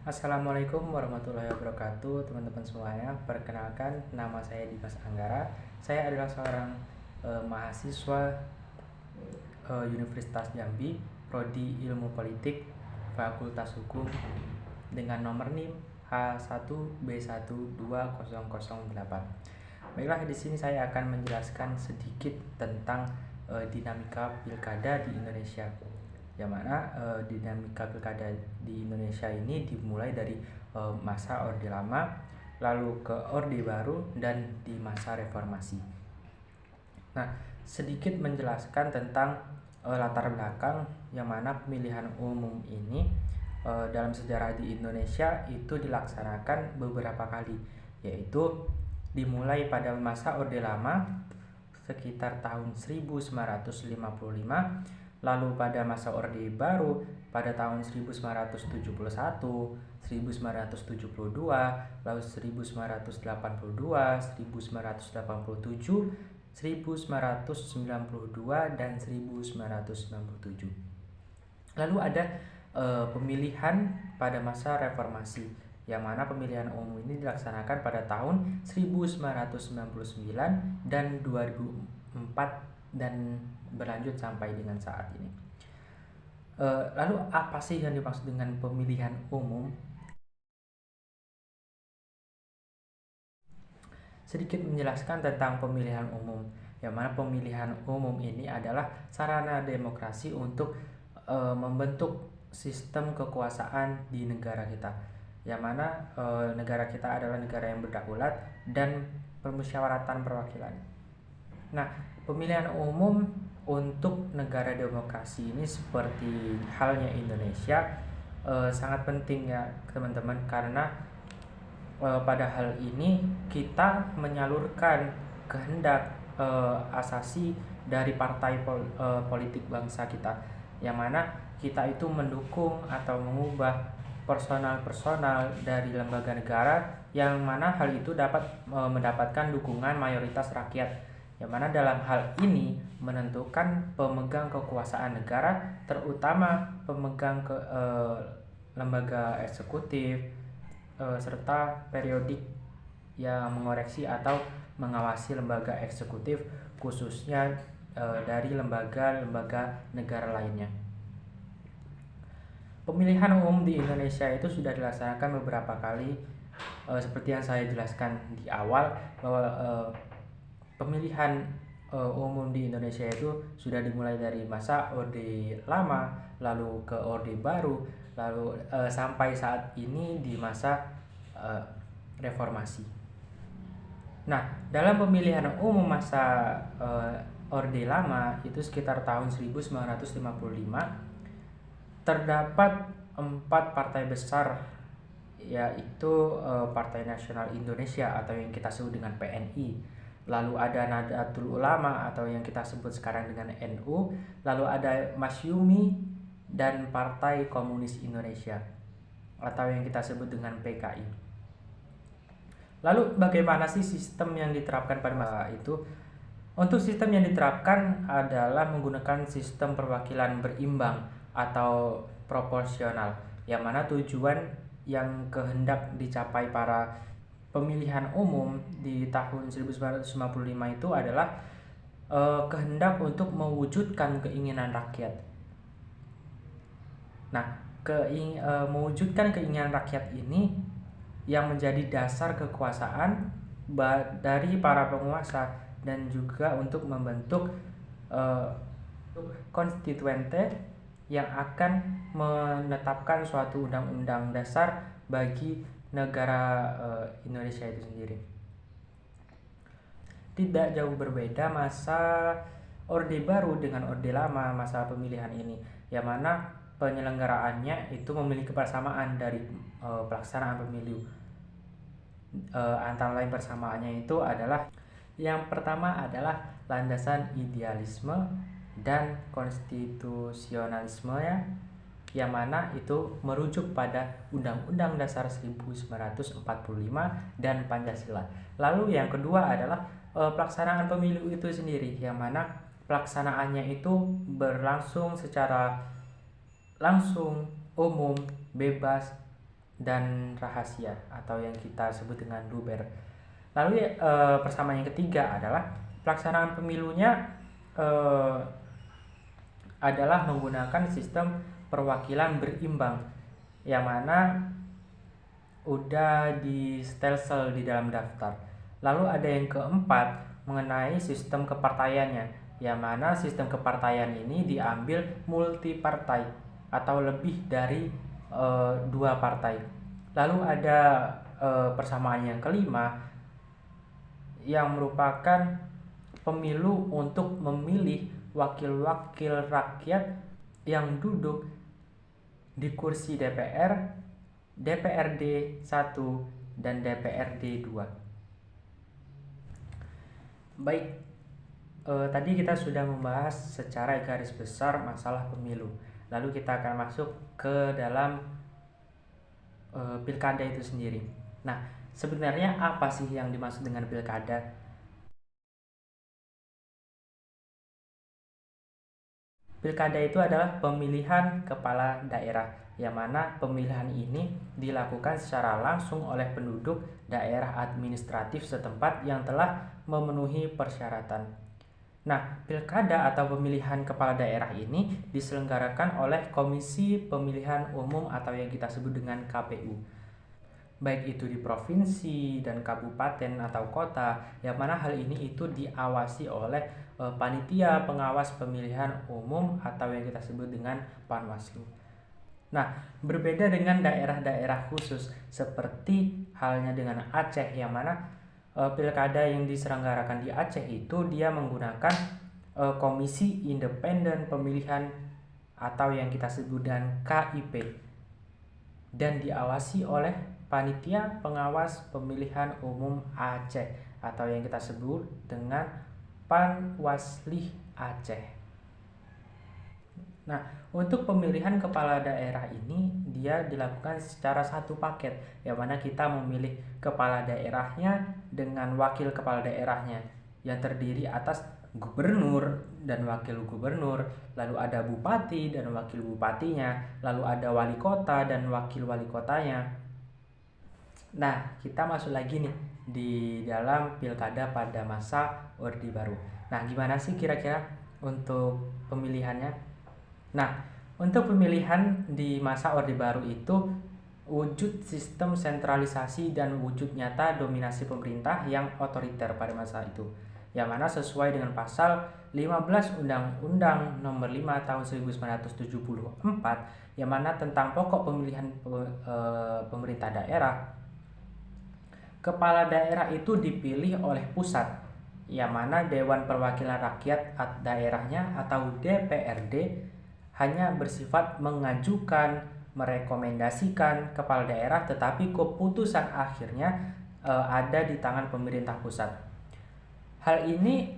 Assalamualaikum warahmatullahi wabarakatuh, teman-teman semuanya. Perkenalkan, nama saya Dimas Anggara. Saya adalah seorang mahasiswa Universitas Jambi, Prodi Ilmu Politik, Fakultas Hukum, dengan nomor NIM H1B12008. Baiklah, di sini saya akan menjelaskan sedikit tentang dinamika pilkada di Indonesia. Yang mana dinamika pilkada di Indonesia ini dimulai dari masa Orde Lama, lalu ke Orde Baru, dan di masa Reformasi. Nah, sedikit menjelaskan tentang latar belakang yang mana pemilihan umum ini dalam sejarah di Indonesia itu dilaksanakan beberapa kali, yaitu dimulai pada masa Orde Lama sekitar tahun 1955, lalu pada masa Orde Baru pada tahun 1971, 1972, lalu 1982, 1987, 1992, dan 1997. Lalu ada pemilihan pada masa Reformasi, yang mana pemilihan umum ini dilaksanakan pada tahun 1999 dan 2004 dan berlanjut sampai dengan saat ini. Lalu apa sih yang dimaksud dengan pemilihan umum? Sedikit menjelaskan tentang pemilihan umum, yang mana pemilihan umum ini adalah sarana demokrasi untuk membentuk sistem kekuasaan di negara kita, yang mana negara kita adalah negara yang berdaulat dan permusyawaratan perwakilan. Nah, pemilihan umum untuk negara demokrasi ini seperti halnya Indonesia sangat penting ya teman-teman, karena pada hal ini kita menyalurkan kehendak asasi dari partai politik bangsa kita, yang mana kita itu mendukung atau mengubah personal dari lembaga negara, yang mana hal itu dapat mendapatkan dukungan mayoritas rakyat, yang mana dalam hal ini menentukan pemegang kekuasaan negara, terutama pemegang lembaga eksekutif serta periodik yang mengoreksi atau mengawasi lembaga eksekutif, khususnya dari lembaga-lembaga negara lainnya. Pemilihan umum di Indonesia itu sudah dilaksanakan beberapa kali, seperti yang saya jelaskan di awal bahwa pemilihan umum di Indonesia itu sudah dimulai dari masa Orde Lama, lalu ke Orde Baru, lalu sampai saat ini di masa Reformasi. Nah, dalam pemilihan umum masa Orde Lama itu sekitar tahun 1955, terdapat 4 partai besar, yaitu Partai Nasional Indonesia atau yang kita sebut dengan PNI, lalu ada Nahdlatul Ulama atau yang kita sebut sekarang dengan NU, lalu ada Masyumi, dan Partai Komunis Indonesia atau yang kita sebut dengan PKI. Lalu bagaimana sih sistem yang diterapkan pada masa itu? Untuk sistem yang diterapkan adalah menggunakan sistem perwakilan berimbang atau proporsional, yang mana tujuan yang kehendak dicapai para pemilihan umum di tahun 1955 itu adalah kehendak untuk mewujudkan keinginan rakyat. Nah, mewujudkan keinginan rakyat ini yang menjadi dasar kekuasaan dari para penguasa, dan juga untuk membentuk konstituente yang akan menetapkan suatu undang-undang dasar bagi negara Indonesia itu sendiri. Tidak jauh berbeda masa Orde Baru dengan Orde Lama masa pemilihan ini, yang mana penyelenggaraannya itu memiliki persamaan dari pelaksanaan pemilu. Antara lain persamaannya itu adalah, yang pertama adalah landasan idealisme dan konstitusionalisme, yang mana itu merujuk pada Undang-Undang Dasar 1945 dan Pancasila. Lalu yang kedua adalah pelaksanaan pemilu itu sendiri, yang mana pelaksanaannya itu berlangsung secara langsung, umum, bebas, dan rahasia atau yang kita sebut dengan luber. Lalu persamaan yang ketiga adalah pelaksanaan pemilunya adalah menggunakan sistem perwakilan berimbang, yang mana udah di stelsel di dalam daftar. Lalu ada yang keempat mengenai sistem kepartaiannya, yang mana sistem kepartaian ini diambil multipartai atau lebih dari 2 partai. Lalu ada persamaan yang kelima yang merupakan pemilu untuk memilih wakil-wakil rakyat yang duduk di kursi DPR, DPRD 1, dan DPRD 2. Baik, tadi kita sudah membahas secara garis besar masalah pemilu. Lalu kita akan masuk ke dalam pilkada itu sendiri. Nah, sebenarnya apa sih yang dimaksud dengan pilkada? Pilkada itu adalah pemilihan kepala daerah, yang mana pemilihan ini dilakukan secara langsung oleh penduduk daerah administratif setempat yang telah memenuhi persyaratan. Nah, pilkada atau pemilihan kepala daerah ini diselenggarakan oleh Komisi Pemilihan Umum atau yang kita sebut dengan KPU. Baik itu di provinsi dan kabupaten atau kota, yang mana hal ini itu diawasi oleh panitia pengawas pemilihan umum atau yang kita sebut dengan Panwaslu. Nah, berbeda dengan daerah-daerah khusus seperti halnya dengan Aceh, yang mana pilkada yang diselenggarakan di Aceh itu dia menggunakan Komisi Independen Pemilihan atau yang kita sebut dengan KIP, dan diawasi oleh Panitia Pengawas Pemilihan Umum Aceh atau yang kita sebut dengan Panwaslih Aceh. Nah, untuk pemilihan kepala daerah ini dia dilakukan secara satu paket, yang mana kita memilih kepala daerahnya dengan wakil kepala daerahnya yang terdiri atas gubernur dan wakil gubernur, lalu ada bupati dan wakil bupatinya, lalu ada wali kota dan wakil wali kotanya. Nah, kita masuk lagi nih di dalam pilkada pada masa Orde Baru. Nah, gimana sih kira-kira untuk pemilihannya? Nah, untuk pemilihan di masa Orde Baru itu wujud sistem sentralisasi dan wujud nyata dominasi pemerintah yang otoriter pada masa itu, yang mana sesuai dengan pasal 15 Undang-Undang Nomor 5 Tahun 1974, yang mana tentang pokok pemilihan pemerintah daerah. Kepala daerah itu dipilih oleh pusat, yang mana Dewan Perwakilan Rakyat daerahnya atau DPRD hanya bersifat mengajukan, merekomendasikan kepala daerah, tetapi keputusan akhirnya ada di tangan pemerintah pusat. Hal ini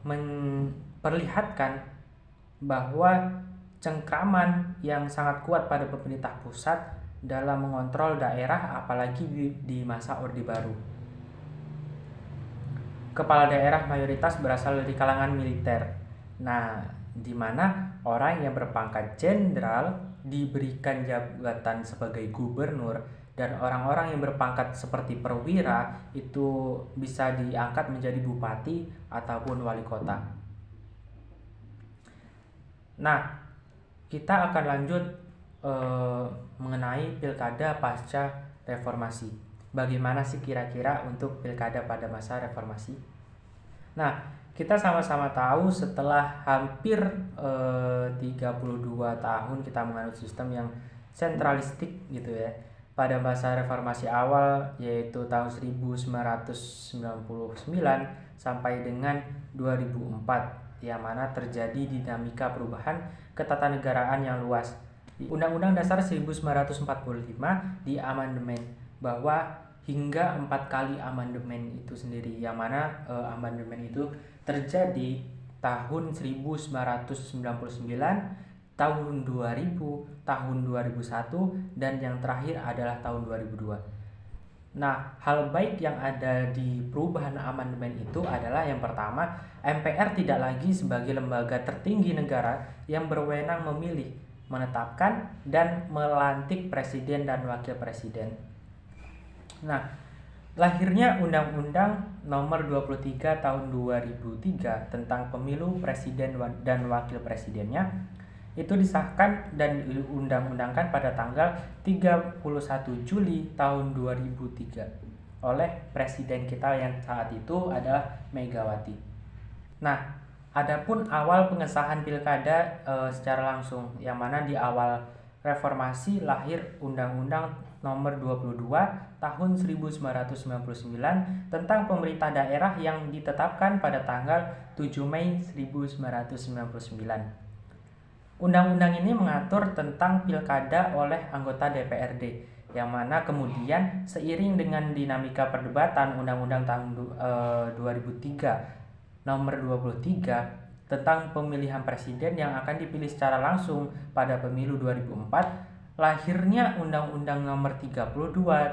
memperlihatkan bahwa cengkraman yang sangat kuat pada pemerintah pusat dalam mengontrol daerah, apalagi di masa Orde Baru. Kepala daerah mayoritas berasal dari kalangan militer. Nah, di mana orang yang berpangkat jenderal diberikan jabatan sebagai gubernur, dan orang-orang yang berpangkat seperti perwira itu bisa diangkat menjadi bupati ataupun wali kota. Nah, kita akan lanjut mengenai pilkada pasca reformasi. Bagaimana sih kira-kira untuk pilkada pada masa reformasi? Nah, kita sama-sama tahu setelah hampir 32 tahun kita menganut sistem yang sentralistik gitu ya. Pada masa reformasi awal yaitu tahun 1999 sampai dengan 2004, yang mana terjadi dinamika perubahan ketatanegaraan yang luas. Undang-Undang Dasar 1945 diamandemen, bahwa hingga 4 kali amandemen itu sendiri, yang mana amandemen itu terjadi tahun 1999, tahun 2000, tahun 2001, dan yang terakhir adalah tahun 2002. Nah, hal baik yang ada di perubahan amandemen itu adalah yang pertama, MPR tidak lagi sebagai lembaga tertinggi negara yang berwenang memilih, menetapkan dan melantik presiden dan wakil presiden. Nah, lahirnya Undang-Undang Nomor 23 Tahun 2003 tentang Pemilu Presiden dan Wakil Presidennya itu disahkan dan diundang-undangkan pada tanggal 31 Juli tahun 2003 oleh presiden kita yang saat itu adalah Megawati. Nah, adapun awal pengesahan pilkada secara langsung, yang mana di awal reformasi lahir Undang-Undang Nomor 22 Tahun 1999 tentang pemerintah daerah yang ditetapkan pada tanggal 7 Mei 1999. Undang-undang ini mengatur tentang pilkada oleh anggota DPRD, yang mana kemudian seiring dengan dinamika perdebatan Undang-Undang tahun 2003 Nomor 23 tentang pemilihan presiden yang akan dipilih secara langsung pada pemilu 2004, lahirnya Undang-Undang Nomor 32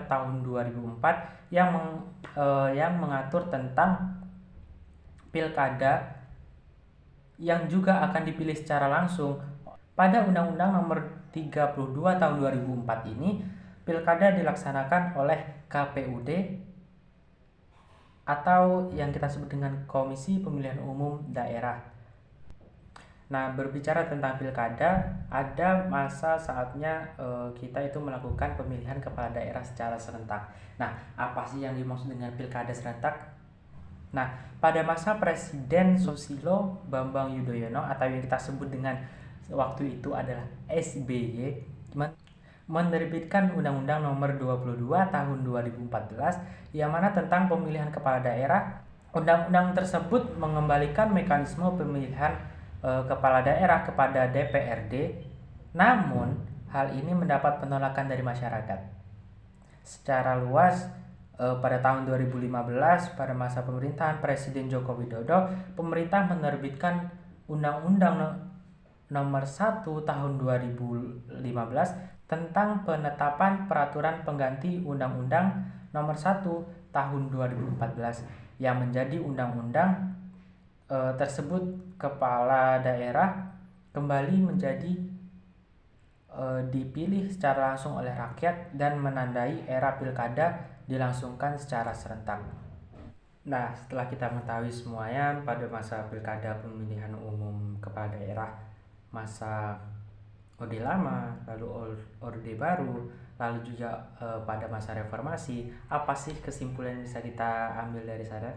Tahun 2004 yang mengatur tentang pilkada yang juga akan dipilih secara langsung. Pada Undang-Undang Nomor 32 Tahun 2004 ini, pilkada dilaksanakan oleh KPUD atau yang kita sebut dengan Komisi Pemilihan Umum Daerah. Nah, berbicara tentang pilkada, ada masa saatnya kita itu melakukan pemilihan kepala daerah secara serentak. Nah, apa sih yang dimaksud dengan pilkada serentak? Nah, pada masa Presiden Susilo Bambang Yudhoyono atau yang kita sebut dengan waktu itu adalah SBY, menerbitkan Undang-Undang Nomor 22 Tahun 2014 yang mana tentang pemilihan kepala daerah. Undang-undang tersebut mengembalikan mekanisme pemilihan kepala daerah kepada DPRD. Namun, hal ini mendapat penolakan dari masyarakat secara luas. Pada tahun 2015, pada masa pemerintahan Presiden Joko Widodo, pemerintah menerbitkan Undang-Undang Nomor 1 Tahun 2015 tentang penetapan peraturan pengganti Undang-Undang Nomor 1 Tahun 2014 yang menjadi undang-undang tersebut. Kepala daerah kembali menjadi dipilih secara langsung oleh rakyat dan menandai era pilkada dilangsungkan secara serentak. Nah, setelah kita mengetahui semuanya pada masa pilkada pemilihan umum kepala daerah, masa Orde Lama, lalu Orde Baru, lalu juga pada masa reformasi, apa sih kesimpulan yang bisa kita ambil dari sana?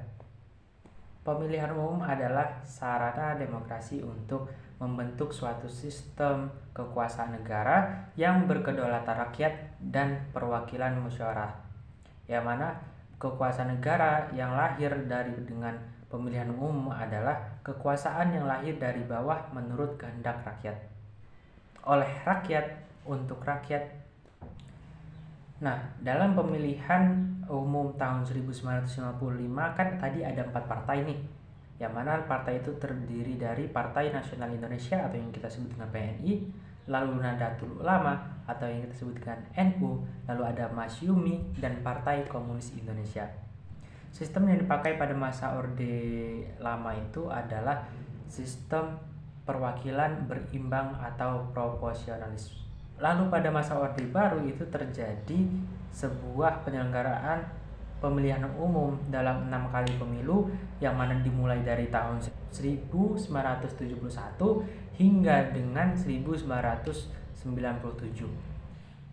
Pemilihan umum adalah sarana demokrasi untuk membentuk suatu sistem kekuasaan negara yang berkedaulatan rakyat dan perwakilan musyawarah, yang mana kekuasaan negara yang lahir dengan pemilihan umum adalah kekuasaan yang lahir dari bawah menurut kehendak rakyat, oleh rakyat, untuk rakyat. Nah, dalam pemilihan umum tahun 1955 kan tadi ada 4 partai nih, yang mana partai itu terdiri dari Partai Nasional Indonesia atau yang kita sebut dengan PNI, lalu Nahdlatul Ulama atau yang kita sebut dengan NU, lalu ada Masyumi dan Partai Komunis Indonesia. Sistem yang dipakai pada masa Orde Lama itu adalah sistem perwakilan berimbang atau proporsionalis. Lalu pada masa Orde Baru itu terjadi sebuah penyelenggaraan pemilihan umum dalam 6 kali pemilu, yang mana dimulai dari tahun 1971 hingga dengan 1997.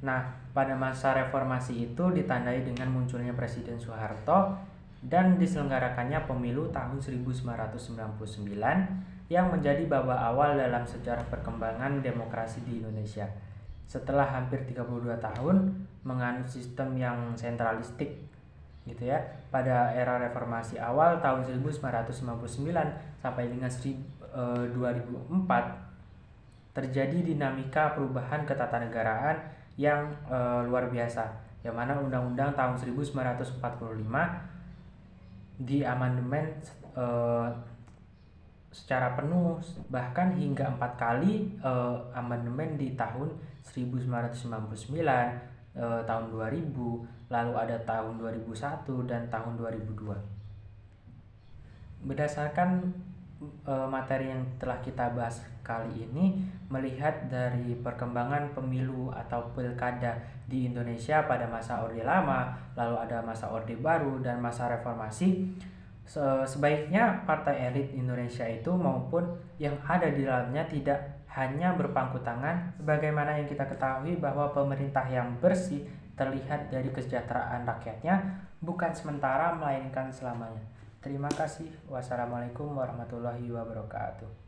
Nah, pada masa reformasi itu ditandai dengan munculnya Presiden Soeharto dan diselenggarakannya pemilu tahun 1999 yang menjadi babak awal dalam sejarah perkembangan demokrasi di Indonesia. Setelah hampir 32 tahun menganut sistem yang sentralistik gitu ya, pada era reformasi awal tahun 1999 sampai dengan 2004 terjadi dinamika perubahan ketatanegaraan yang luar biasa, yang mana Undang-Undang tahun 1945 diamandemen secara penuh, bahkan hingga 4 kali amandemen di tahun 1999, tahun 2000, lalu ada tahun 2001 dan tahun 2002. Berdasarkan materi yang telah kita bahas kali ini melihat dari perkembangan pemilu atau pilkada di Indonesia pada masa Orde Lama, lalu ada masa Orde Baru dan masa Reformasi. Sebaiknya partai elit Indonesia itu maupun yang ada di dalamnya tidak hanya berpangku tangan, sebagaimana yang kita ketahui bahwa pemerintah yang bersih terlihat dari kesejahteraan rakyatnya bukan sementara melainkan selamanya. Terima kasih. Wassalamualaikum warahmatullahi wabarakatuh.